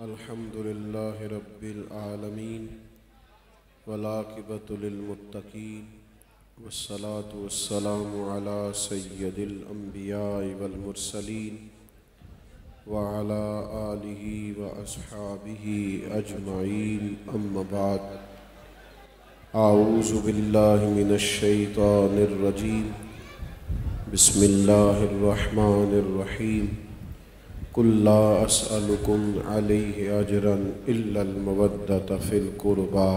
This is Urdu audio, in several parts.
الحمد لله رب العالمين والعاقبة للمتقين والصلاة والسلام على سيد الأنبياء والمرسلين وعلى آله وأصحابه أجمعين أما بعد أعوذ بالله من الشيطان الرجيم بسم الله الرحمن الرحيم قل لا أسألكم عليه أجرا إلا المودة في القربى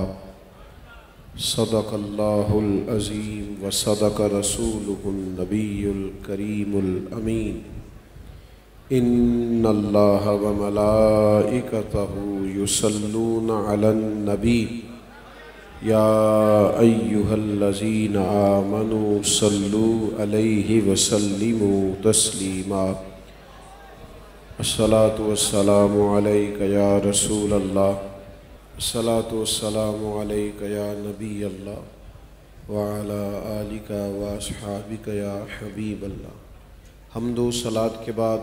صدق الله العظيم وصدق رسوله النبي الكريم الأمين إن الله وملائكته يصلون على النبي يا أيها الذين آمنوا صلوا عليه وسلموا تسليما الصلاة والسلام عليك يا رسول الله الصلاة والسلام عليك يا نبي الله وعلى آلك وأصحابك يا حبيب الله. حمد و صلاة کے بعد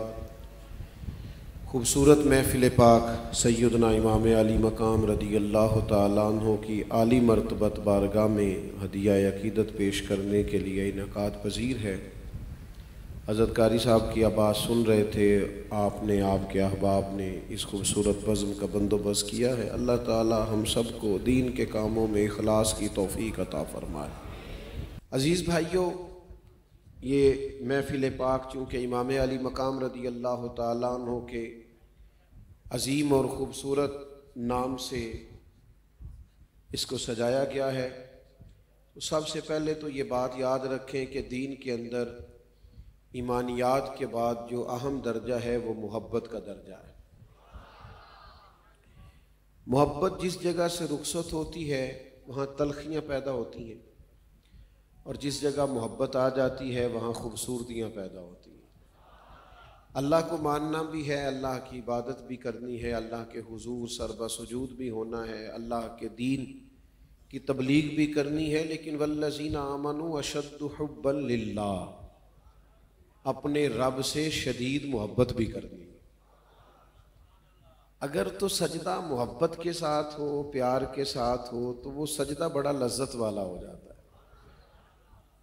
خوبصورت محفل پاک سیدنا امام علی مقام رضی اللہ تعالیٰ عنہ کی عالی مرتبت بارگاہ میں ہدیہ عقیدت پیش کرنے کے لیے انعقاد پذیر ہے. حضرت قاری صاحب کی آواز سن رہے تھے، آپ نے، آپ کے احباب نے اس خوبصورت بزم کا بندوبست کیا ہے. اللہ تعالی ہم سب کو دین کے کاموں میں اخلاص کی توفیق عطا فرمائے. عزیز بھائیوں، یہ محفل پاک چونکہ امام علی مقام رضی اللہ تعالیٰ عنہ کے عظیم اور خوبصورت نام سے اس کو سجایا گیا ہے، سب سے پہلے تو یہ بات یاد رکھیں کہ دین کے اندر ایمانیات کے بعد جو اہم درجہ ہے وہ محبت کا درجہ ہے. محبت جس جگہ سے رخصت ہوتی ہے وہاں تلخیاں پیدا ہوتی ہیں، اور جس جگہ محبت آ جاتی ہے وہاں خوبصورتیاں پیدا ہوتی ہیں. اللہ کو ماننا بھی ہے، اللہ کی عبادت بھی کرنی ہے، اللہ کے حضور سربہ سجود بھی ہونا ہے، اللہ کے دین کی تبلیغ بھی کرنی ہے، لیکن والذین آمنوا اشد حبا للہ، اپنے رب سے شدید محبت بھی کرنی ہے. اگر تو سجدہ محبت کے ساتھ ہو، پیار کے ساتھ ہو، تو وہ سجدہ بڑا لذت والا ہو جاتا ہے.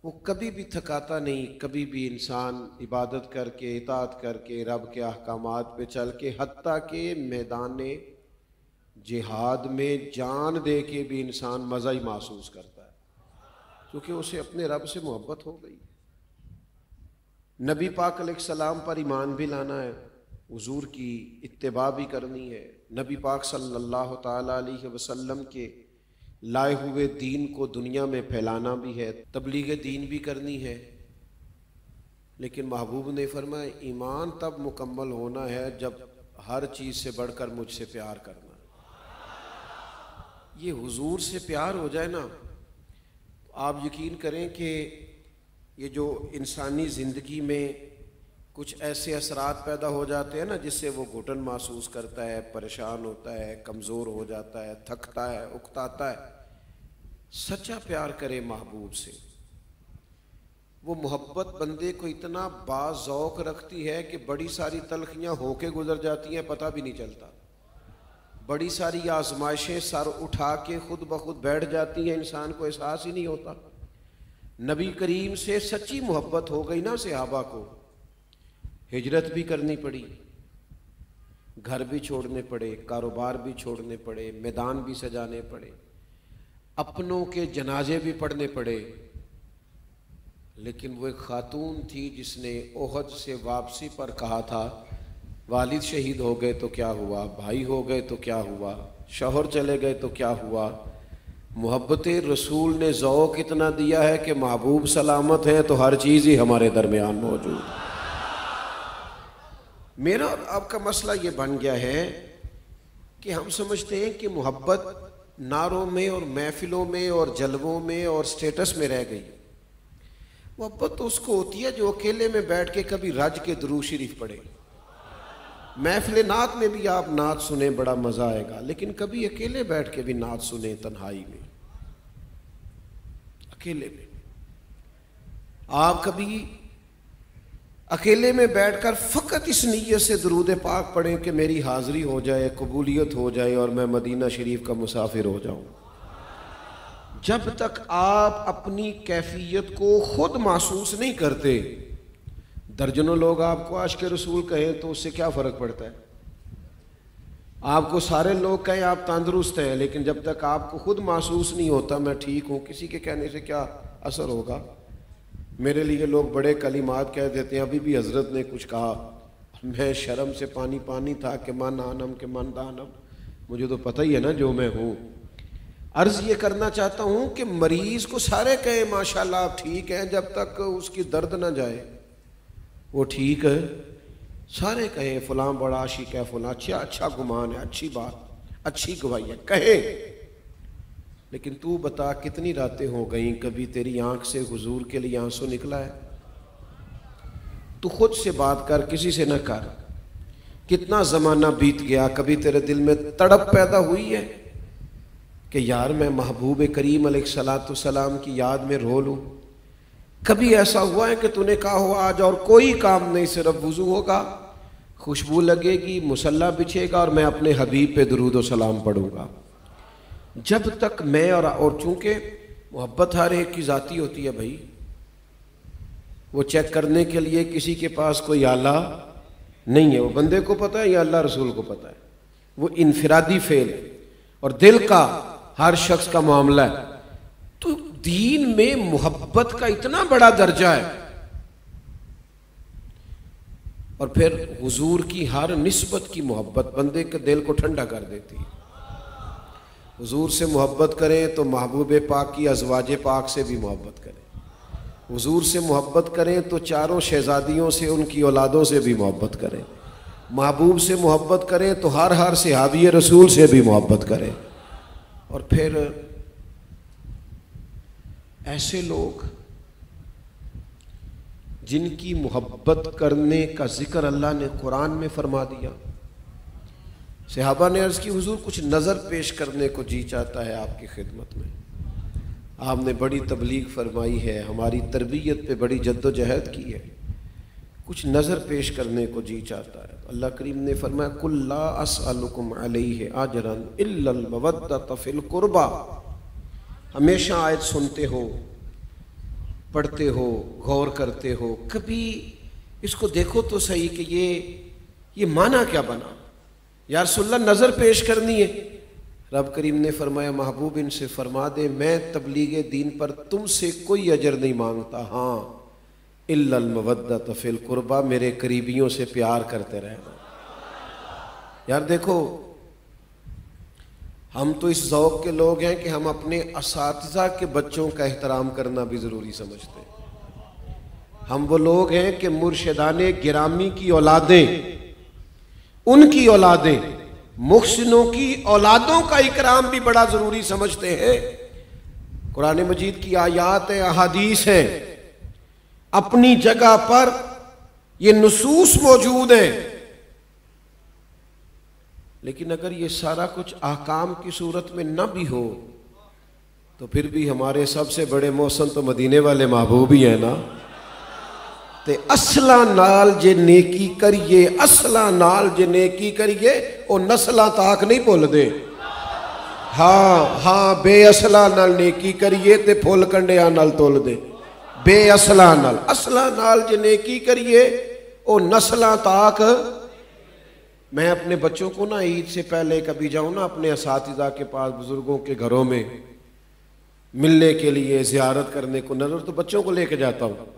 وہ کبھی بھی تھکاتا نہیں. کبھی بھی انسان عبادت کر کے، اطاعت کر کے، رب کے احکامات پہ چل کے، حتیٰ کہ میدان جہاد میں جان دے کے بھی انسان مزہ ہی محسوس کرتا ہے، کیونکہ اسے اپنے رب سے محبت ہو گئی. نبی پاک علیہ السلام پر ایمان بھی لانا ہے، حضور کی اتباع بھی کرنی ہے، نبی پاک صلی اللہ تعالیٰ علیہ وسلم کے لائے ہوئے دین کو دنیا میں پھیلانا بھی ہے، تبلیغ دین بھی کرنی ہے. لیکن محبوب نے فرمایا ایمان تب مکمل ہونا ہے جب ہر چیز سے بڑھ کر مجھ سے پیار کرنا. یہ حضور سے پیار ہو جائے نا، آپ یقین کریں کہ یہ جو انسانی زندگی میں کچھ ایسے اثرات پیدا ہو جاتے ہیں نا جس سے وہ گھٹن محسوس کرتا ہے، پریشان ہوتا ہے، کمزور ہو جاتا ہے، تھکتا ہے، اکتاتا ہے. سچا پیار کرے محبوب سے. وہ محبت بندے کو اتنا باذوق رکھتی ہے کہ بڑی ساری تلخیاں ہو کے گزر جاتی ہیں، پتہ بھی نہیں چلتا. بڑی ساری آزمائشیں سر اٹھا کے خود بخود بیٹھ جاتی ہیں، انسان کو احساس ہی نہیں ہوتا. نبی کریم سے سچی محبت ہو گئی نا صحابہ کو، ہجرت بھی کرنی پڑی، گھر بھی چھوڑنے پڑے، کاروبار بھی چھوڑنے پڑے، میدان بھی سجانے پڑے، اپنوں کے جنازے بھی پڑھنے پڑے. لیکن وہ ایک خاتون تھی جس نے احد سے واپسی پر کہا تھا والد شہید ہو گئے تو کیا ہوا، بھائی ہو گئے تو کیا ہوا، شوہر چلے گئے تو کیا ہوا. محبت رسول نے ذوق اتنا دیا ہے کہ محبوب سلامت ہیں تو ہر چیز ہی ہمارے درمیان موجود ہے. میرا اور آپ کا مسئلہ یہ بن گیا ہے کہ ہم سمجھتے ہیں کہ محبت نعروں میں اور محفلوں میں اور جلووں میں اور سٹیٹس میں رہ گئی. محبت تو اس کو ہوتی ہے جو اکیلے میں بیٹھ کے کبھی رج کے درود شریف پڑھے. محفل نعت میں بھی آپ نعت سنیں، بڑا مزہ آئے گا، لیکن کبھی اکیلے بیٹھ کے بھی نعت سنیں، تنہائی میں، اکیلے میں. آپ کبھی اکیلے میں بیٹھ کر فقط اس نیت سے درود پاک پڑھیں کہ میری حاضری ہو جائے، قبولیت ہو جائے اور میں مدینہ شریف کا مسافر ہو جاؤں۔ جب تک آپ اپنی کیفیت کو خود محسوس نہیں کرتے، درجنوں لوگ آپ کو عاشق رسول کہیں تو اس سے کیا فرق پڑتا ہے؟ آپ کو سارے لوگ کہیں آپ تندرست ہیں، لیکن جب تک آپ کو خود محسوس نہیں ہوتا میں ٹھیک ہوں، کسی کے کہنے سے کیا اثر ہوگا؟ میرے لیے لوگ بڑے کلمات کہہ دیتے ہیں، ابھی بھی حضرت نے کچھ کہا، میں شرم سے پانی تھا کہ من آنم کہ من دانم، مجھے تو پتہ ہی ہے نا جو میں ہوں۔ عرض یہ کرنا چاہتا ہوں کہ مریض کو سارے کہیں ماشاءاللہ آپ ٹھیک ہیں، جب تک اس کی درد نہ جائے وہ ٹھیک ہے، سارے کہیں فلاں بڑا عاشق ہے، فلاں اچھا گمان ہے، اچھی بات، اچھی گواہی ہے، کہیں، لیکن تو بتا کتنی راتیں ہو گئیں کبھی تیری آنکھ سے حضور کے لیے آنسو نکلا ہے؟ تو خود سے بات کر، کسی سے نہ کر۔ کتنا زمانہ بیت گیا، کبھی تیرے دل میں تڑپ پیدا ہوئی ہے کہ یار میں محبوب کریم علیہ السلام کی یاد میں رو لوں؟ کبھی ایسا ہوا ہے کہ تو نے کہا ہو آج اور کوئی کام نہیں، صرف وضو ہوگا، خوشبو لگے گی، مصلی بچھے گا اور میں اپنے حبیب پہ درود و سلام پڑھوں گا؟ جب تک میں اور چونکہ محبت ہر ایک کی ذاتی ہوتی ہے بھائی، وہ چیک کرنے کے لیے کسی کے پاس کوئی آلہ نہیں ہے، وہ بندے کو پتہ ہے یا اللہ رسول کو پتہ ہے، وہ انفرادی فعل ہے اور دل کا ہر شخص کا معاملہ ہے۔ تو دین میں محبت کا اتنا بڑا درجہ ہے، اور پھر حضور کی ہر نسبت کی محبت بندے کے دل کو ٹھنڈا کر دیتی ہے۔ حضور سے محبت کریں تو محبوب پاک کی ازواج پاک سے بھی محبت کریں، حضور سے محبت کریں تو چاروں شہزادیوں سے، ان کی اولادوں سے بھی محبت کریں، محبوب سے محبت کریں تو ہر صحابی رسول سے بھی محبت کریں۔ اور پھر ایسے لوگ جن کی محبت کرنے کا ذکر اللہ نے قرآن میں فرما دیا، صحابہ نے عرض کی حضور کچھ نظر پیش کرنے کو جی چاہتا ہے آپ کی خدمت میں۔ آپ نے بڑی تبلیغ فرمائی ہے، ہماری تربیت پہ بڑی جد و جہد کی ہے، کچھ نظر پیش کرنے کو جی چاہتا ہے۔ اللہ کریم نے فرمایا قُلْ لَا أَسْأَلُكُمْ عَلَيْهِ أَجْرًا إِلَّا الْمَوَدَّةَ فِي الْقُرْبَى۔ ہمیشہ آیت سنتے ہو، پڑھتے ہو، غور کرتے ہو، کبھی اس کو دیکھو تو صحیح کہ یہ معنی کیا بنا؟ یا رسول اللہ نظر پیش کرنی ہے؟ رب کریم نے فرمایا محبوب ان سے فرما دے میں تبلیغ دین پر تم سے کوئی اجر نہیں مانگتا، ہاں الا المودۃ فی القربى، میرے قریبیوں سے پیار کرتے رہنا۔ یار دیکھو ہم تو اس ذوق کے لوگ ہیں کہ ہم اپنے اساتذہ کے بچوں کا احترام کرنا بھی ضروری سمجھتے ہیں۔ ہم وہ لوگ ہیں کہ مرشدان گرامی کی اولادیں، ان کی اولادیں، محسنوں کی اولادوں کا اکرام بھی بڑا ضروری سمجھتے ہیں۔ قرآن مجید کی آیات ہیں، احادیث ہیں، اپنی جگہ پر یہ نصوص موجود ہیں، لیکن اگر یہ سارا کچھ احکام کی صورت میں نہ بھی ہو تو پھر بھی ہمارے سب سے بڑے محسن تو مدینے والے محبوب ہی ہیں نا۔ تے اصلا نال جے نیکی کریے، اصلا نال جے نیکی کریے او نسلہ تاک نہیں بھول دے۔ ہاں بے اصلا نال نیکی کریے تے پھول کنڈیاں نال تول دے، بے اصلا نال جے نیکی کریے او نسلہ تاک۔ میں اپنے بچوں کو نا عید سے پہلے کبھی جاؤں نا اپنے اساتذہ کے پاس، بزرگوں کے گھروں میں ملنے کے لیے، زیارت کرنے کو، نظر تو بچوں کو لے کے جاتا ہوں۔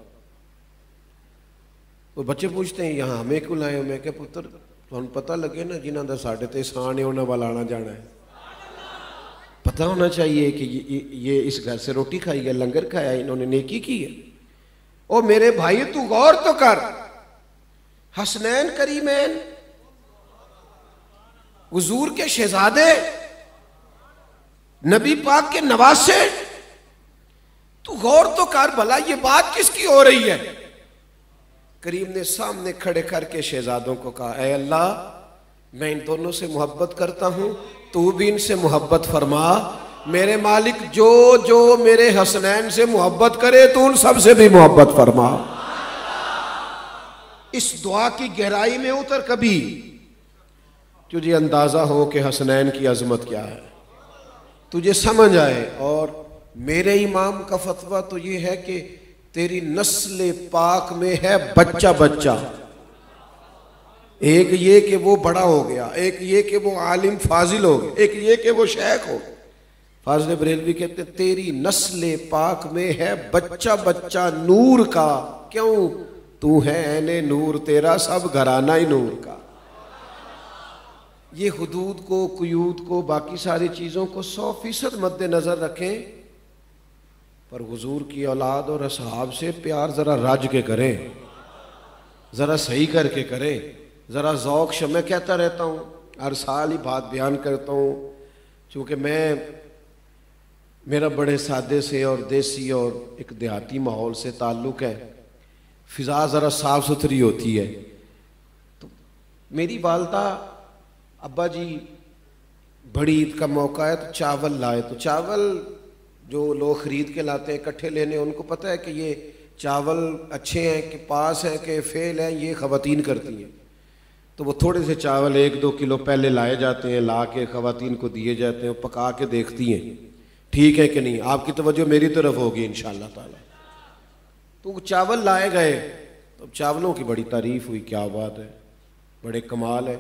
وہ بچے پوچھتے ہیں یہاں ہمیں کیوں لائے ہو؟ میں کہ پتر تو پتہ لگے نا جنہاں دا ساڑھے تے سان ہے انہاں والا آنا جانا ہے، پتہ ہونا چاہیے کہ یہ اس گھر سے روٹی کھائی ہے، لنگر کھایا ہے، انہوں نے نیکی کی ہے۔ او میرے بھائی تو غور تو کر، حسنین کریمین، حضور کے شہزادے، نبی پاک کے نواسے، تو غور تو کر بھلا یہ بات کس کی ہو رہی ہے؟ کریم نے سامنے کھڑے کر کے شہزادوں کو کہا اے اللہ میں ان دونوں سے محبت کرتا ہوں، تو بھی ان سے محبت فرما، میرے مالک جو میرے حسنین سے محبت کرے تو ان سب سے بھی محبت فرما۔ اس دعا کی گہرائی میں اتر کبھی، تجھے اندازہ ہو کہ حسنین کی عظمت کیا ہے، تجھے سمجھ آئے۔ اور میرے امام کا فتویٰ تو یہ ہے کہ تیری نسل پاک میں ہے بچہ بچہ، ایک یہ کہ وہ بڑا ہو گیا، ایک یہ کہ وہ عالم فاضل ہو گیا، ایک یہ کہ وہ شیخ ہو گیا۔ فاضل بریلوی کہتے ہیں تیری نسل پاک میں ہے بچہ بچہ نور کا، کیوں؟ تو ہے عین نور، تیرا سب گھرانہ ہی نور کا۔ یہ حدود کو، قیود کو، باقی ساری چیزوں کو 100% مد نظر رکھیں، پر حضور کی اولاد اور اصحاب سے پیار ذرا رج کے کریں، ذرا صحیح کر کے کریں، ذرا ذوق میں کہتا رہتا ہوں، ہر سال ہی بات بیان کرتا ہوں، چونکہ میرا بڑے سادے سے اور دیسی اور ایک دیہاتی ماحول سے تعلق ہے، فضا ذرا صاف ستھری ہوتی ہے۔ تو میری والدہ، ابا جی بڑی عید کا موقع ہے تو چاول لائے، تو چاول جو لوگ خرید کے لاتے ہیں اکٹھے لینے، ان کو پتہ ہے کہ یہ چاول اچھے ہیں کہ پاس ہیں کہ فیل ہیں، یہ خواتین کرتی ہیں، تو وہ تھوڑے سے چاول 1-2 کلو پہلے لائے جاتے ہیں، لا کے خواتین کو دیے جاتے ہیں، پکا کے دیکھتی ہیں ٹھیک ہے کہ نہیں۔ آپ کی توجہ میری طرف ہوگی انشاءاللہ تعالی۔ تو وہ چاول لائے گئے، تو چاولوں کی بڑی تعریف ہوئی، کیا بات ہے، بڑے کمال ہے،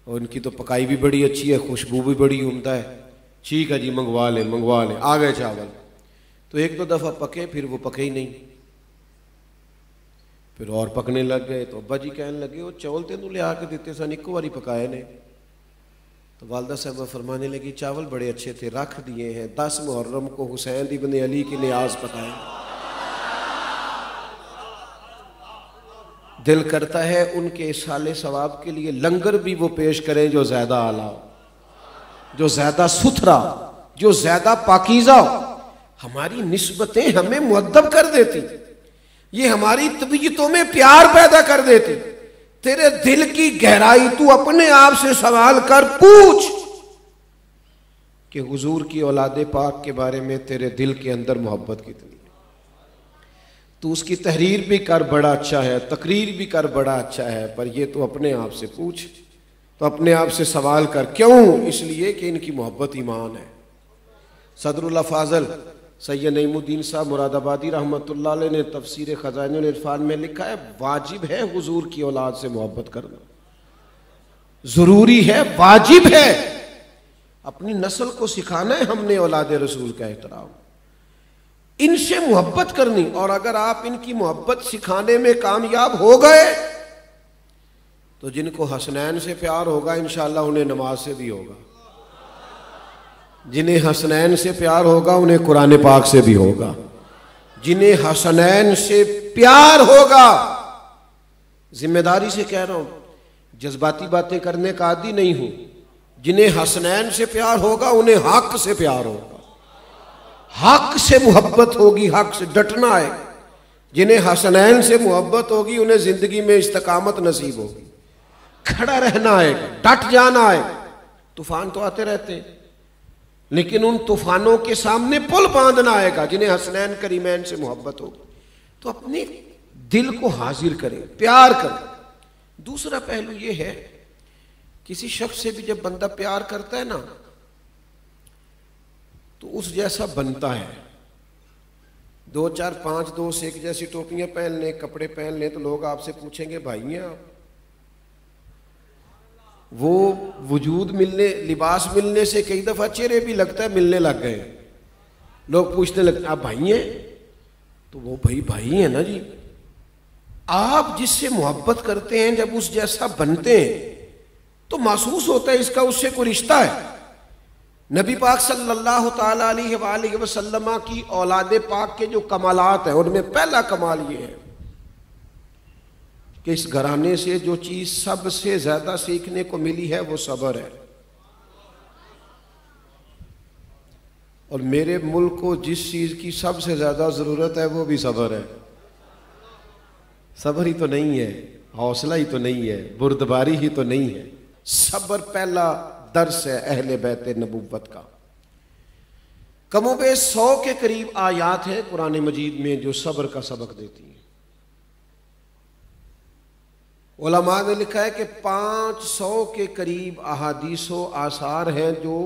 اور ان کی تو پکائی بھی بڑی اچھی ہے، خوشبو بھی بڑی عمدہ ہے، ٹھیک ہے جی منگوا لیں۔ آ گئے چاول، تو 1-2 دفعہ پکے، پھر وہ پکے ہی نہیں، پھر اور پکنے لگ گئے، تو ابا جی کہنے لگے وہ چاول تینوں لے آ کے دیتے سن، ایک باری پکائے نے۔ تو والدہ صاحبہ فرمانے لگی چاول بڑے اچھے تھے، رکھ دیے ہیں، 10 محرم کو حسین ابن علی کی نیاز پکائے۔ دل کرتا ہے ان کے اصحال ثواب کے لیے لنگر بھی وہ پیش کریں جو زیادہ اعلیٰ ہو، جو زیادہ ستھرا، جو زیادہ پاکیزہ ہو۔ ہماری نسبتیں ہمیں مؤدب کر دیتی، یہ ہماری طبیعتوں میں پیار پیدا کر دیتی۔ تیرے دل کی گہرائی تو اپنے آپ سے سوال کر، پوچھ کہ حضور کی اولاد پاک کے بارے میں تیرے دل کے اندر محبت کتنی ہے۔ تو اس کی تحریر بھی کر، بڑا اچھا ہے، تقریر بھی کر، بڑا اچھا ہے، پر یہ تو اپنے آپ سے پوچھ، تو اپنے آپ سے سوال کر، کیوں؟ اس لیے کہ ان کی محبت ایمان ہے۔ صدر اللہ فاضل سید نعیم الدین صاحب مراد آبادی رحمۃ اللہ علیہ نے تفسیر خزائن العرفان میں لکھا ہے واجب ہے حضور کی اولاد سے محبت کرنا، ضروری ہے، واجب ہے، اپنی نسل کو سکھانا ہے ہم نے اولاد رسول کا احترام، ان سے محبت کرنی۔ اور اگر آپ ان کی محبت سکھانے میں کامیاب ہو گئے تو جن کو حسنین سے پیار ہوگا انشاءاللہ انہیں نماز سے بھی ہوگا، جنہیں حسنین سے پیار ہوگا انہیں قرآن پاک سے بھی ہوگا، جنہیں حسنین سے پیار ہوگا، ذمہ داری سے کہہ رہا ہوں، جذباتی باتیں کرنے کا عادی نہیں ہوں، جنہیں حسنین سے پیار ہوگا انہیں حق سے پیار ہوگا، حق سے محبت ہوگی، حق سے ڈٹنا ہے۔ جنہیں حسنین سے محبت ہوگی انہیں زندگی میں استقامت نصیب ہوگی، کھڑا رہنا ہے، ڈٹ جانا ہے۔ طوفان تو آتے رہتے ہیں لیکن ان طوفانوں کے سامنے پل باندھنا آئے گا۔ جنہیں حسنین کریمین سے محبت ہوگی تو اپنے دل کو حاضر کریں، پیار کریں۔ دوسرا پہلو یہ ہے، کسی شخص سے بھی جب بندہ پیار کرتا ہے نا تو اس جیسا بنتا ہے۔ 2 4 5 دوست ایک جیسی ٹوپیاں پہن لیں، کپڑے پہن لیں تو لوگ آپ سے پوچھیں گے بھائی ہیں آپ؟ وہ وجود ملنے، لباس ملنے سے کئی دفعہ چہرے بھی لگتا ہے ملنے لگ گئے، لوگ پوچھنے لگتے ہیں آپ بھائی ہیں؟ تو وہ بھائی ہیں نا جی۔ آپ جس سے محبت کرتے ہیں جب اس جیسا بنتے ہیں تو محسوس ہوتا ہے اس کا اس سے کوئی رشتہ ہے۔ نبی پاک صلی اللہ تعالی علیہ وآلہ وسلم کی اولاد پاک کے جو کمالات ہیں ان میں پہلا کمال یہ ہے کہ اس گھرانے سے جو چیز سب سے زیادہ سیکھنے کو ملی ہے وہ صبر ہے، اور میرے ملک کو جس چیز کی سب سے زیادہ ضرورت ہے وہ بھی صبر ہے۔ صبر ہی تو نہیں ہے، حوصلہ ہی تو نہیں ہے، بردباری ہی تو نہیں ہے، صبر پہلا درس ہے اہل بیت نبوت کا۔ کم و بیش 100 کے قریب آیات ہیں قرآن مجید میں جو صبر کا سبق دیتی ہیں۔ علماء نے لکھا ہے کہ 500 کے قریب احادیث و آثار ہیں جو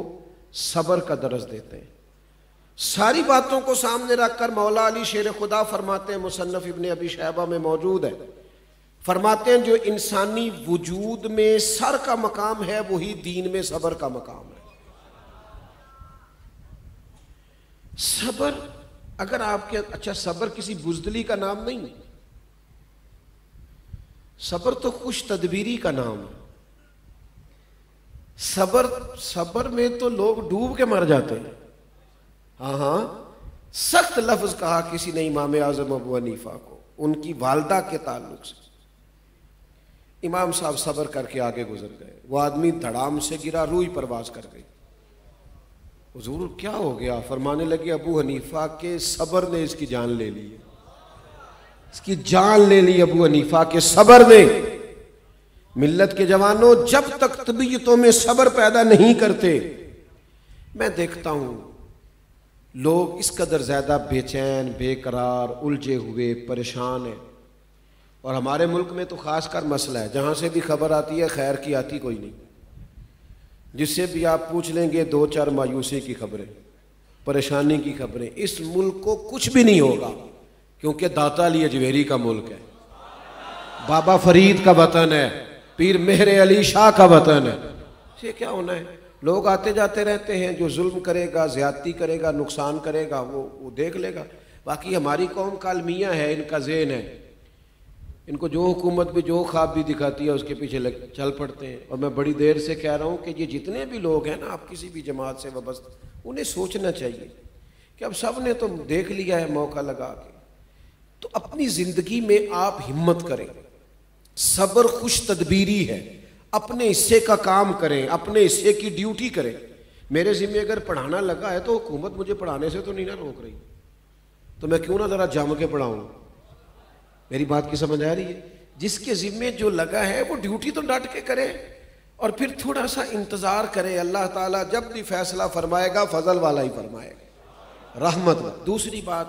صبر کا درس دیتے ہیں۔ ساری باتوں کو سامنے رکھ کر مولا علی شیر خدا فرماتے ہیں، مصنف ابن ابی شیبہ میں موجود ہے، فرماتے ہیں جو انسانی وجود میں سر کا مقام ہے وہی دین میں صبر کا مقام ہے۔ صبر اگر آپ کے اچھا صبر کسی بزدلی کا نام نہیں، صبر تو خوش تدبیری کا نام ہے۔ صبر میں تو لوگ ڈوب کے مر جاتے ہیں۔ ہاں سخت لفظ کہا کسی نے امام اعظم ابو حنیفہ کو ان کی والدہ کے تعلق سے۔ امام صاحب صبر کر کے آگے گزر گئے، وہ آدمی دھڑام سے گرا، روئی پرواز کر گئی۔ حضور کیا ہو گیا؟ فرمانے لگے ابو حنیفہ کے صبر نے اس کی جان لے لی، اس کی جان لے لی ابو حنیفہ کے صبر نے۔ ملت کے جوانوں، جب تک طبیعتوں میں صبر پیدا نہیں کرتے، میں دیکھتا ہوں لوگ اس قدر زیادہ بے چین، بے قرار، الجھے ہوئے، پریشان ہیں۔ اور ہمارے ملک میں تو خاص کر مسئلہ ہے، جہاں سے بھی خبر آتی ہے خیر کی آتی کوئی نہیں، جس سے بھی آپ پوچھ لیں گے 2-4 مایوسی کی خبریں، پریشانی کی خبریں۔ اس ملک کو کچھ بھی نہیں ہوگا کیونکہ داتا علی اجویری کا ملک ہے، بابا فرید کا وطن ہے، پیر مہر علی شاہ کا وطن ہے۔ یہ کیا ہونا ہے؟ لوگ آتے جاتے رہتے ہیں، جو ظلم کرے گا، زیادتی کرے گا، نقصان کرے گا وہ دیکھ لے گا۔ باقی ہماری قوم کالمیہ ہے، ان کا ذہن ہے، ان کو جو حکومت بھی جو خواب بھی دکھاتی ہے اس کے پیچھے چل پڑتے ہیں۔ اور میں بڑی دیر سے کہہ رہا ہوں کہ یہ جتنے بھی لوگ ہیں نا، آپ کسی بھی جماعت سے وابستہ، انہیں سوچنا چاہیے کہ اب سب نے تو دیکھ لیا ہے موقع لگا کے، تو اپنی زندگی میں آپ ہمت کریں۔ صبر خوش تدبیری ہے، اپنے حصے کا کام کریں، اپنے حصے کی ڈیوٹی کریں۔ میرے ذمہ اگر پڑھانا لگا ہے تو حکومت مجھے پڑھانے سے تو نہیں نہ روک رہی، تو میں کیوں نہ ذرا جم کے پڑھاؤں؟ میری بات کی سمجھ آ رہی ہے؟ جس کے ذمہ جو لگا ہے وہ ڈیوٹی تو ڈٹ کے کرے، اور پھر تھوڑا سا انتظار کرے، اللہ تعالیٰ جب بھی فیصلہ فرمائے گا فضل والا ہی فرمائے گا، رحمت والا۔ دوسری بات،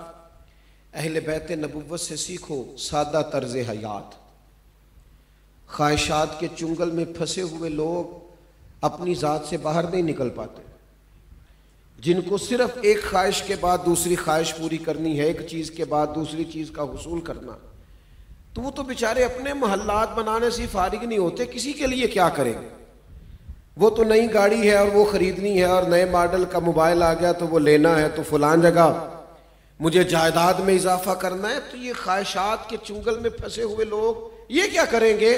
اہل بیت نبوت سے سیکھو سادہ طرز حیات۔ خواہشات کے چنگل میں پھنسے ہوئے لوگ اپنی ذات سے باہر نہیں نکل پاتے، جن کو صرف ایک خواہش کے بعد دوسری خواہش پوری کرنی ہے، ایک چیز کے بعد دوسری چیز کا حصول کرنا، تو وہ تو بیچارے اپنے محلات بنانے سے فارغ نہیں ہوتے، کسی کے لیے کیا کریں؟ وہ تو نئی گاڑی ہے اور وہ خریدنی ہے، اور نئے ماڈل کا موبائل آ گیا تو وہ لینا ہے، تو فلان جگہ مجھے جائیداد میں اضافہ کرنا ہے۔ تو یہ خواہشات کے چنگل میں پھنسے ہوئے لوگ یہ کیا کریں گے؟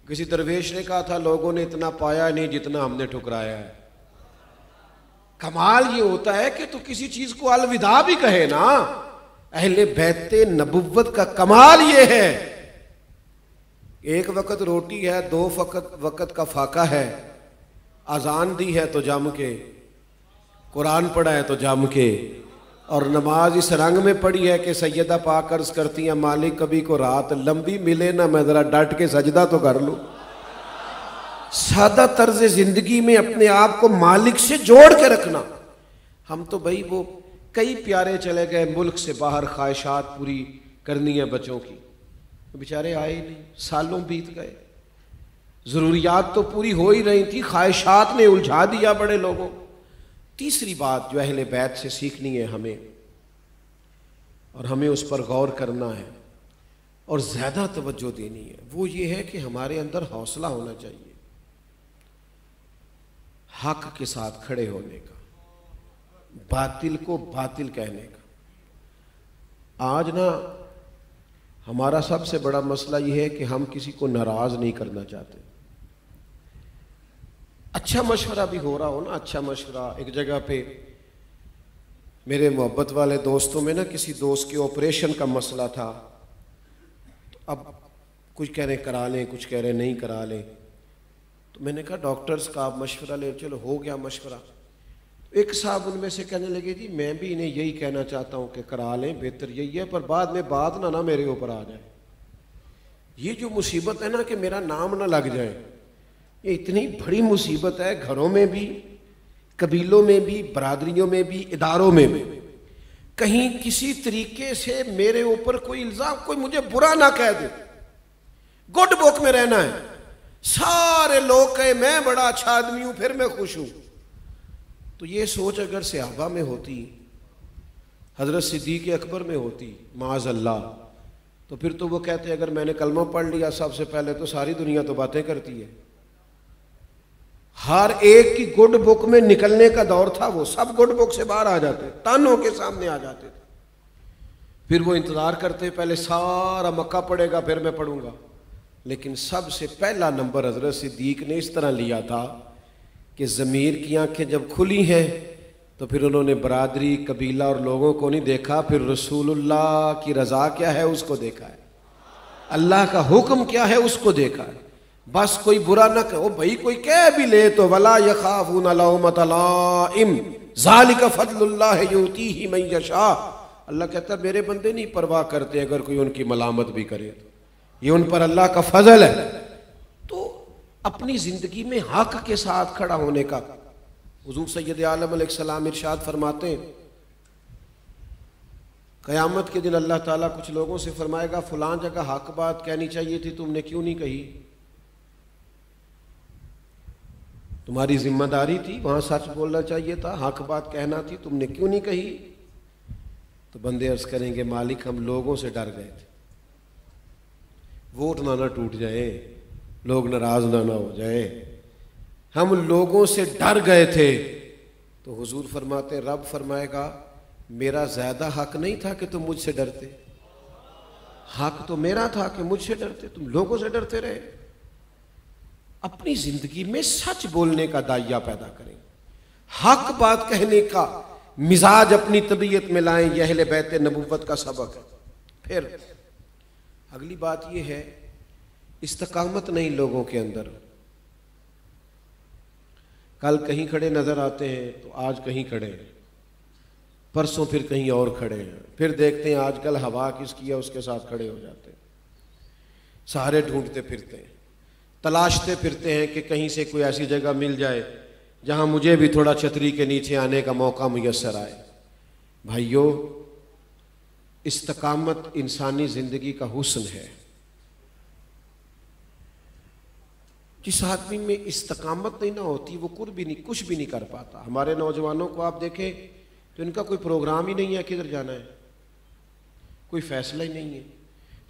کسی درویش نے کہا تھا لوگوں نے اتنا پایا نہیں جتنا ہم نے ٹھکرایا ہے۔ کمال یہ ہوتا ہے کہ تو کسی چیز کو الوداع بھی کہے نا۔ اہل بیت نبوت کا کمال یہ ہے، ایک وقت روٹی ہے، 2 وقت کا فاقہ ہے، اذان دی ہے تو جم کے، قرآن پڑھا ہے تو جم کے، اور نماز اس رنگ میں پڑھی ہے کہ سیدہ پاک عرض کرتی ہیں مالک کبھی کو رات لمبی ملے نہ میں ذرا ڈٹ کے سجدہ تو کر لوں۔ سادہ طرز زندگی میں اپنے آپ کو مالک سے جوڑ کے رکھنا۔ ہم تو بھائی وہ کئی پیارے چلے گئے ملک سے باہر، خواہشات پوری کرنی ہے بچوں کی، بیچارے آئے ہی نہیں، سالوں بیت گئے، ضروریات تو پوری ہو ہی رہی تھی، خواہشات نے الجھا دیا بڑے لوگوں۔ تیسری بات جو اہل بیت سے سیکھنی ہے ہمیں، اور ہمیں اس پر غور کرنا ہے اور زیادہ توجہ دینی ہے، وہ یہ ہے کہ ہمارے اندر حوصلہ ہونا چاہیے حق کے ساتھ کھڑے ہونے کا، باطل کو باطل کہنے کا۔ آج نا ہمارا سب سے بڑا مسئلہ یہ ہے کہ ہم کسی کو ناراض نہیں کرنا چاہتے۔ اچھا مشورہ بھی ہو رہا ہو نا، اچھا مشورہ ایک جگہ پہ، میرے محبت والے دوستوں میں نا کسی دوست کے آپریشن کا مسئلہ تھا، تو اب کچھ کہہ رہے کرا لیں، کچھ کہہ رہے نہیں کرا لیں، تو میں نے کہا ڈاکٹرز کا آپ مشورہ لیں، چلو ہو گیا مشورہ۔ ایک صاحب ان میں سے کہنے لگے جی میں بھی انہیں یہی کہنا چاہتا ہوں کہ کرا لیں، بہتر یہی ہے، پر بعد میں بات نہ میرے اوپر آ جائے۔ یہ جو مصیبت ہے نا کہ میرا نام نہ لگ جائے، یہ اتنی بڑی مصیبت ہے، گھروں میں بھی، قبیلوں میں بھی، برادریوں میں بھی، اداروں میں بھی۔ کہیں کسی طریقے سے میرے اوپر کوئی الزام، کوئی مجھے برا نہ کہہ دے، گڈ بک میں رہنا ہے. سارے لوگ کہے میں بڑا اچھا آدمی ہوں پھر میں خوش ہوں. تو یہ سوچ اگر صحابہ میں ہوتی, حضرت صدیق اکبر میں ہوتی معاذ اللہ, تو پھر تو وہ کہتے اگر میں نے کلمہ پڑھ لیا سب سے پہلے تو ساری دنیا تو باتیں کرتی ہے. ہر ایک کی گڈ بک میں نکلنے کا دور تھا, وہ سب گڈ بک سے باہر آ جاتے, تانوں کے سامنے آ جاتے تھے. پھر وہ انتظار کرتے پہلے سارا مکہ پڑھے گا پھر میں پڑھوں گا. لیکن سب سے پہلا نمبر حضرت صدیق نے اس طرح لیا تھا کہ ضمیر کی آنکھیں جب کھلی ہیں تو پھر انہوں نے برادری, قبیلہ اور لوگوں کو نہیں دیکھا, پھر رسول اللہ کی رضا کیا ہے اس کو دیکھا ہے, اللہ کا حکم کیا ہے اس کو دیکھا ہے. بس کوئی برا نہ کہو بھائی, کوئی کہہ بھی لے تو ولا یخافون لومۃ لائم ذالک فضل اللہ یؤتیہ من یشاء. اللہ کہتا ہے میرے بندے نہیں پرواہ کرتے اگر کوئی ان کی ملامت بھی کرے تو یہ ان پر اللہ کا فضل ہے. تو اپنی زندگی میں حق کے ساتھ کھڑا ہونے کا حضور سید عالم علیہ السلام ارشاد فرماتے ہیں قیامت کے دن اللہ تعالیٰ کچھ لوگوں سے فرمائے گا فلاں جگہ حق بات کہنی چاہیے تھی تم نے کیوں نہیں کہی, تمہاری ذمہ داری تھی وہاں سچ بولنا چاہیے تھا, حق بات کہنا تھی تم نے کیوں نہیں کہی. تو بندے عرض کریں گے مالک ہم لوگوں سے ڈر گئے تھے, ووٹ نہ ٹوٹ جائے, لوگ ناراض نہ ہو جائے, ہم لوگوں سے ڈر گئے تھے. تو حضور فرماتے رب فرمائے گا میرا زیادہ حق نہیں تھا کہ تم مجھ سے ڈرتے, حق تو میرا تھا کہ مجھ سے ڈرتے, تم لوگوں سے ڈرتے رہے. اپنی زندگی میں سچ بولنے کا دائیہ پیدا کریں, حق بات کہنے کا مزاج اپنی طبیعت میں لائیں, یہ اہل بیت نبوت کا سبق ہے. پھر اگلی بات یہ ہے استقامت نہیں لوگوں کے اندر. کل کہیں کھڑے نظر آتے ہیں تو آج کہیں کھڑے ہیں, پرسوں پھر کہیں اور کھڑے ہیں, پھر دیکھتے ہیں آج کل ہوا کس کی ہے اس کے ساتھ کھڑے ہو جاتے ہیں. سہارے ڈھونڈتے پھرتے ہیں, تلاشتے پھرتے ہیں کہ کہیں سے کوئی ایسی جگہ مل جائے جہاں مجھے بھی تھوڑا چھتری کے نیچے آنے کا موقع میسر آئے. بھائیو استقامت انسانی زندگی کا حسن ہے. جس آدمی میں استقامت نہیں نہ ہوتی وہ کچھ بھی نہیں کر پاتا. ہمارے نوجوانوں کو آپ دیکھیں تو ان کا کوئی پروگرام ہی نہیں ہے کدھر جانا ہے, کوئی فیصلہ ہی نہیں ہے.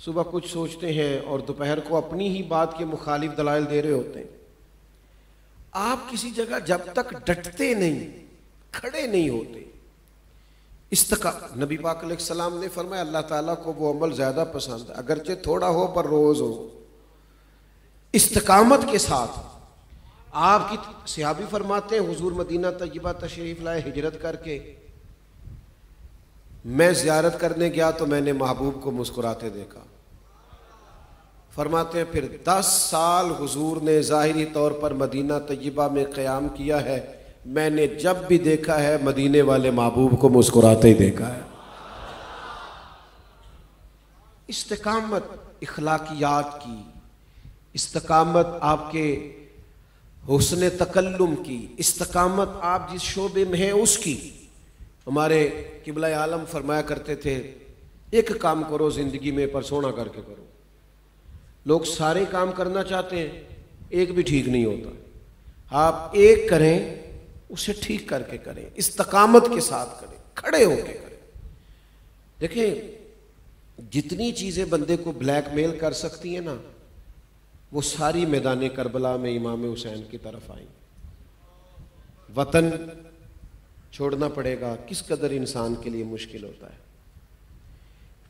صبح کچھ سوچتے ہیں اور دوپہر کو اپنی ہی بات کے مخالف دلائل دے رہے ہوتے ہیں. آپ کسی جگہ جب تک ڈٹتے نہیں, کھڑے نہیں ہوتے, نبی پاک علیہ السلام نے فرمایا اللہ تعالیٰ کو وہ عمل زیادہ پسند ہے اگرچہ تھوڑا ہو پر روز ہو. استقامت کے ساتھ آپ کی صحابی فرماتے ہیں حضور مدینہ طیبہ تشریف لائے ہجرت کر کے, میں زیارت کرنے گیا تو میں نے محبوب کو مسکراتے دیکھا. فرماتے ہیں پھر 10 سال حضور نے ظاہری طور پر مدینہ طیبہ میں قیام کیا ہے, میں نے جب بھی دیکھا ہے مدینے والے محبوب کو مسکراتے ہی دیکھا ہے. استقامت اخلاقیات کی, استقامت آپ کے حسن تکلم کی, استقامت آپ جس شعبے میں ہیں اس کی. ہمارے قبلہ عالم فرمایا کرتے تھے ایک کام کرو زندگی میں پر سونا کر کے کرو. لوگ سارے کام کرنا چاہتے ہیں, ایک بھی ٹھیک نہیں ہوتا. آپ ایک کریں اسے ٹھیک کر کے کریں, استقامت کے ساتھ کریں, کھڑے ہو کے کریں. دیکھیں جتنی چیزیں بندے کو بلیک میل کر سکتی ہیں نا وہ ساری میدان کربلا میں امام حسین کی طرف آئیں. وطن چھوڑنا پڑے گا, کس قدر انسان کے لیے مشکل ہوتا ہے.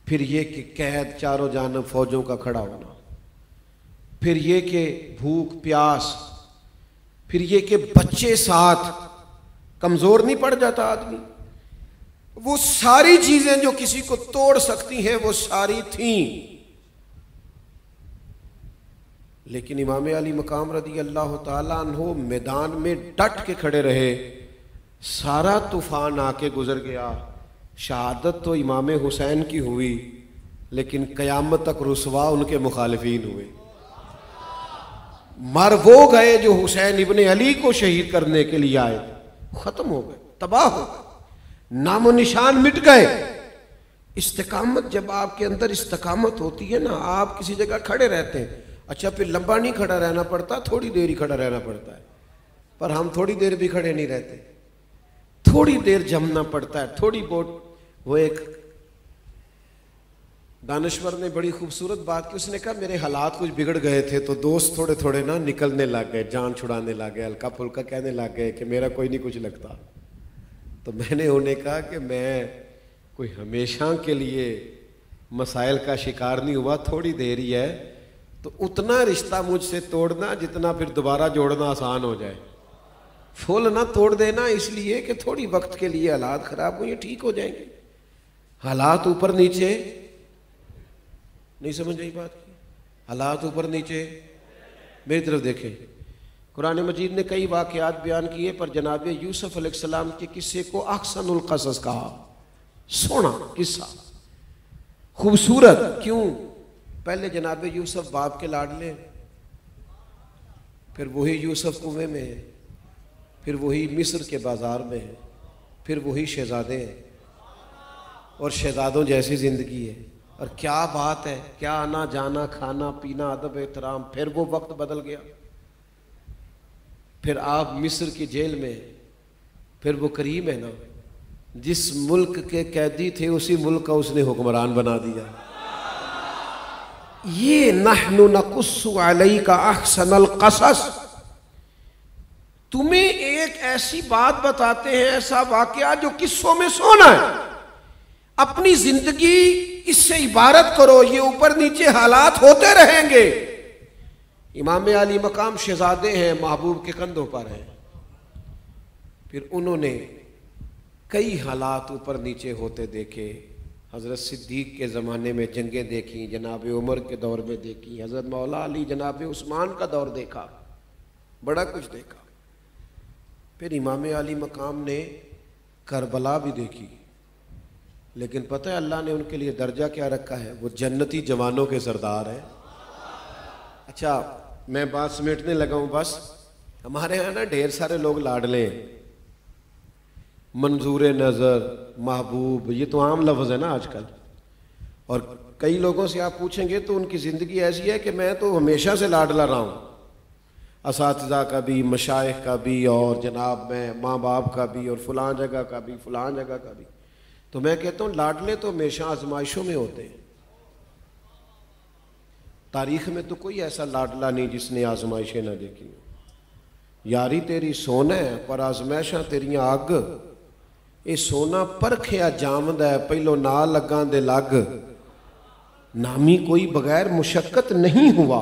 پھر یہ کہ قید چاروں جانب فوجوں کا کھڑا ہونا, پھر یہ کہ بھوک پیاس, پھر یہ کہ بچے ساتھ, کمزور نہیں پڑ جاتا آدمی. وہ ساری چیزیں جو کسی کو توڑ سکتی ہیں وہ ساری تھیں. لیکن امام علی مقام رضی اللہ تعالیٰ عنہ میدان میں ڈٹ کے کھڑے رہے. سارا طوفان آ کے گزر گیا, شہادت تو امام حسین کی ہوئی لیکن قیامت تک رسوا ان کے مخالفین ہوئے. مر وہ گئے جو حسین ابن علی کو شہید کرنے کے لیے آئے, ختم ہو گئے, تباہ ہو گئے, نام و نشان مٹ گئے. استقامت جب آپ کے اندر استقامت ہوتی ہے نا, آپ کسی جگہ کھڑے رہتے ہیں, اچھا پھر لمبا نہیں کھڑا رہنا پڑتا، تھوڑی دیر ہی کھڑا رہنا پڑتا ہے، پر ہم تھوڑی دیر بھی کھڑے نہیں رہتے، تھوڑی دیر جمنا پڑتا ہے، تھوڑی بہت۔ وہ ایک دانشور نے بڑی خوبصورت بات کی، اس نے کہا میرے حالات کچھ بگڑ گئے تھے تو دوست تھوڑے تھوڑے نا نکلنے لگ گئے، جان چھڑانے لگ گئے، ہلکا پھلکا کہنے لگ گئے کہ میرا کوئی نہیں کچھ لگتا۔ تو میں نے انہیں کہا کہ میں کوئی ہمیشہ کے لیے مسائل کا شکار نہیں ہوا، تھوڑی دیر ہی ہے، تو اتنا رشتہ مجھ سے توڑنا جتنا پھر دوبارہ جوڑنا آسان ہو جائے، پھول نہ توڑ دینا، اس لیے کہ تھوڑی وقت کے لیے حالات خراب ہوئے ٹھیک ہو جائیں گے۔ حالات اوپر نیچے نہیں سمجھ آئی بات کی، حالات اوپر نیچے، میری طرف دیکھیں، قرآن مجید نے کئی واقعات بیان کیے، پر جناب یوسف علیہ السلام کے قصے کو احسن القصص کہا، سونا قصہ، خوبصورت۔ کیوں؟ پہلے جناب یوسف باپ کے لاڈلے، پھر وہی یوسف کنویں میں ہے، پھر وہی مصر کے بازار میں ہے، پھر وہی شہزادے ہیں، اور شہزادوں جیسی زندگی ہے، اور کیا بات ہے، کیا آنا جانا کھانا پینا ادب احترام۔ پھر وہ وقت بدل گیا، پھر آپ مصر کی جیل میں، پھر وہ کریم ہے نا جس ملک کے قیدی تھے اسی ملک کا اس نے حکمران بنا دیا۔ یہ نحن نقص علیک احسن القصص، تمہیں ایک ایسی بات بتاتے ہیں، ایسا واقعہ جو قصوں میں سونا ہے، اپنی زندگی اس سے عبارت کرو، یہ اوپر نیچے حالات ہوتے رہیں گے۔ امام علی مقام شہزادے ہیں، محبوب کے کندھوں پر ہیں، پھر انہوں نے کئی حالات اوپر نیچے ہوتے دیکھے، حضرت صدیق کے زمانے میں جنگیں دیکھیں، جناب عمر کے دور میں دیکھی، حضرت مولا علی جناب عثمان کا دور دیکھا، بڑا کچھ دیکھا۔ پھر امام علی مقام نے کربلا بھی دیکھی، لیکن پتہ ہے اللہ نے ان کے لیے درجہ کیا رکھا ہے؟ وہ جنتی جوانوں کے سردار ہیں۔ اچھا میں بات سمیٹنے لگا ہوں، بس ہمارے یہاں نا ڈھیر سارے لوگ لاڈلے ہیں، منظور نظر، محبوب، یہ تو عام لفظ ہے نا آج کل، اور کئی لوگوں سے آپ پوچھیں گے تو ان کی زندگی ایسی ہے کہ میں تو ہمیشہ سے لاڈلا رہا ہوں، اساتذہ کا بھی، مشائخ کا بھی، اور جناب میں ماں باپ کا بھی، اور فلاں جگہ کا بھی، فلاں جگہ کا بھی۔ تو میں کہتا ہوں لاڈلے تو ہمیشہ آزمائشوں میں ہوتے ہیں، تاریخ میں تو کوئی ایسا لاڈلا نہیں جس نے آزمائشیں نہ دیکھی ہوں۔ یاری تیری سونا ہے پر آزمائشاں تیریاں اگ، اے سونا پرکھیا جامد ہے پہلو نہ لگاں دے لگ، نامی کوئی بغیر مشقت نہیں ہوا،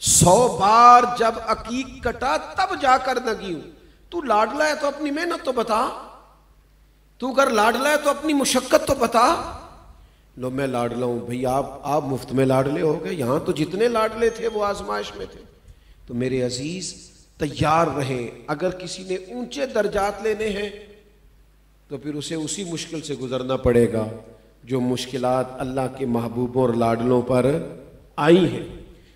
100 بار جب عقیق کٹا تب جا کر نگی ہوں۔ تو لاڈلا ہے تو اپنی محنت تو بتا، تو اگر لاڈلا ہے تو اپنی مشقت تو بتا۔ لو میں لاڈلا ہوں بھئی، آپ مفت میں لاڈلے ہو گئے، یہاں تو جتنے لاڈلے تھے وہ آزمائش میں تھے۔ تو میرے عزیز تیار رہیں، اگر کسی نے اونچے درجات لینے ہیں تو پھر اسے اسی مشکل سے گزرنا پڑے گا جو مشکلات اللہ کے محبوبوں اور لاڈلوں پر آئی ہیں۔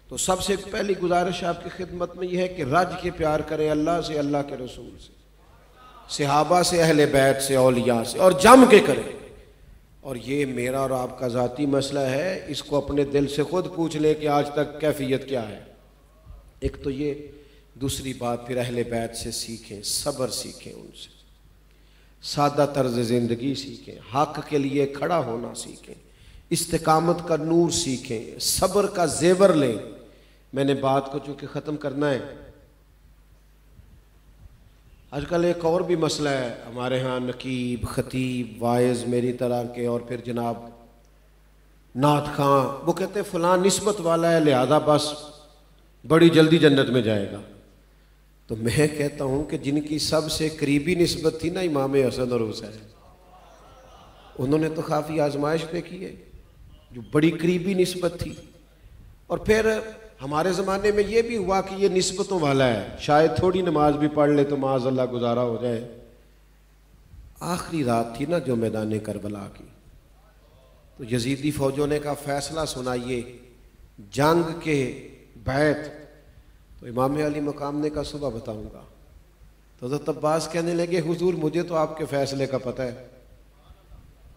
تو سب سے پہلی گزارش آپ کی خدمت میں یہ ہے کہ رج کے پیار کریں اللہ سے، اللہ کے رسول سے، صحابہ سے، اہل بیت سے، اولیاء سے، اور جم کے کریں۔ اور یہ میرا اور آپ کا ذاتی مسئلہ ہے، اس کو اپنے دل سے خود پوچھ لیں کہ آج تک کیفیت کیا ہے۔ ایک تو یہ، دوسری بات پھر اہل بیت سے سیکھیں، صبر سیکھیں، ان سے سادہ طرز زندگی سیکھیں، حق کے لیے کھڑا ہونا سیکھیں، استقامت کا نور سیکھیں، صبر کا زیور لیں۔ میں نے بات کو چونکہ ختم کرنا ہے، آج کل ایک اور بھی مسئلہ ہے ہمارے ہاں، نقیب، خطیب، واعظ میری طرح کے، اور پھر جناب نعت خواں، وہ کہتے ہیں فلاں نسبت والا ہے لہذا بس بڑی جلدی جنت میں جائے گا۔ تو میں کہتا ہوں کہ جن کی سب سے قریبی نسبت تھی نا امام حسن اور حسین، انہوں نے تو کافی آزمائش پہ کی ہے، جو بڑی قریبی نسبت تھی۔ اور پھر ہمارے زمانے میں یہ بھی ہوا کہ یہ نسبتوں والا ہے، شاید تھوڑی نماز بھی پڑھ لے تو معاذ اللہ گزارا ہو جائے۔ آخری رات تھی نا جو میدان کربلا کی، تو یزیدی فوجوں نے کہا فیصلہ سنائیے جنگ کے بیت، تو امام علی مقام نے کہا صبح بتاؤں گا۔ تو حضرت عباس کہنے لگے حضور مجھے تو آپ کے فیصلے کا پتہ ہے،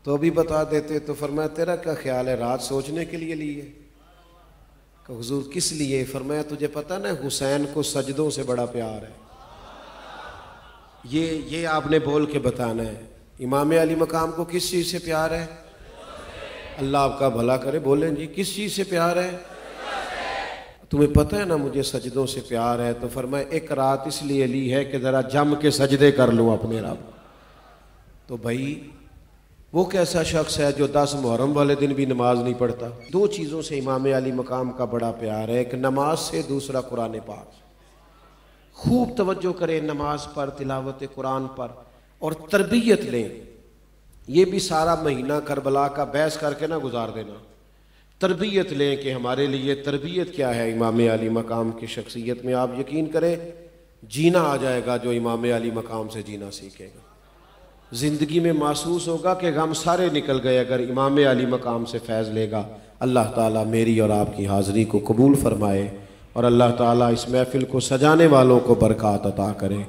تو ابھی بتا دیتے۔ تو فرمایا تیرا کیا خیال ہے، رات سوچنے کے لیے لی ہے؟ کہ حضور کس لیے؟ فرمایا تجھے پتہ نا حسین کو سجدوں سے بڑا پیار ہے، یہ آپ نے بول کے بتانا ہے۔ امام علی مقام کو کس چیز سے پیار ہے؟ اللہ آپ کا بھلا کرے، بولیں جی کس چیز سے پیار ہے؟ تمہیں پتہ ہے نا مجھے سجدوں سے پیار ہے، تو فرمایا ایک رات اس لیے لی ہے کہ ذرا جم کے سجدے کر لوں اپنے رب۔ تو بھائی وہ کیسا شخص ہے جو 10 محرم والے دن بھی نماز نہیں پڑھتا؟ دو چیزوں سے امام علی مقام کا بڑا پیار ہے، ایک نماز سے، دوسرا قرآن پاک سے۔ خوب توجہ کریں نماز پر، تلاوت قرآن پر، اور تربیت لیں۔ یہ بھی سارا مہینہ کربلا کا بحث کر کے نہ گزار دینا، تربیت لیں کہ ہمارے لیے تربیت کیا ہے امام علی مقام کی شخصیت میں۔ آپ یقین کریں جینا آ جائے گا جو امام علی مقام سے جینا سیکھے گا، زندگی میں محسوس ہوگا کہ غم سارے نکل گئے اگر امام علی مقام سے فیض لے گا۔ اللہ تعالیٰ میری اور آپ کی حاضری کو قبول فرمائے، اور اللہ تعالیٰ اس محفل کو سجانے والوں کو برکات عطا کرے۔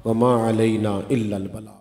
وما علینا الا البلاغ۔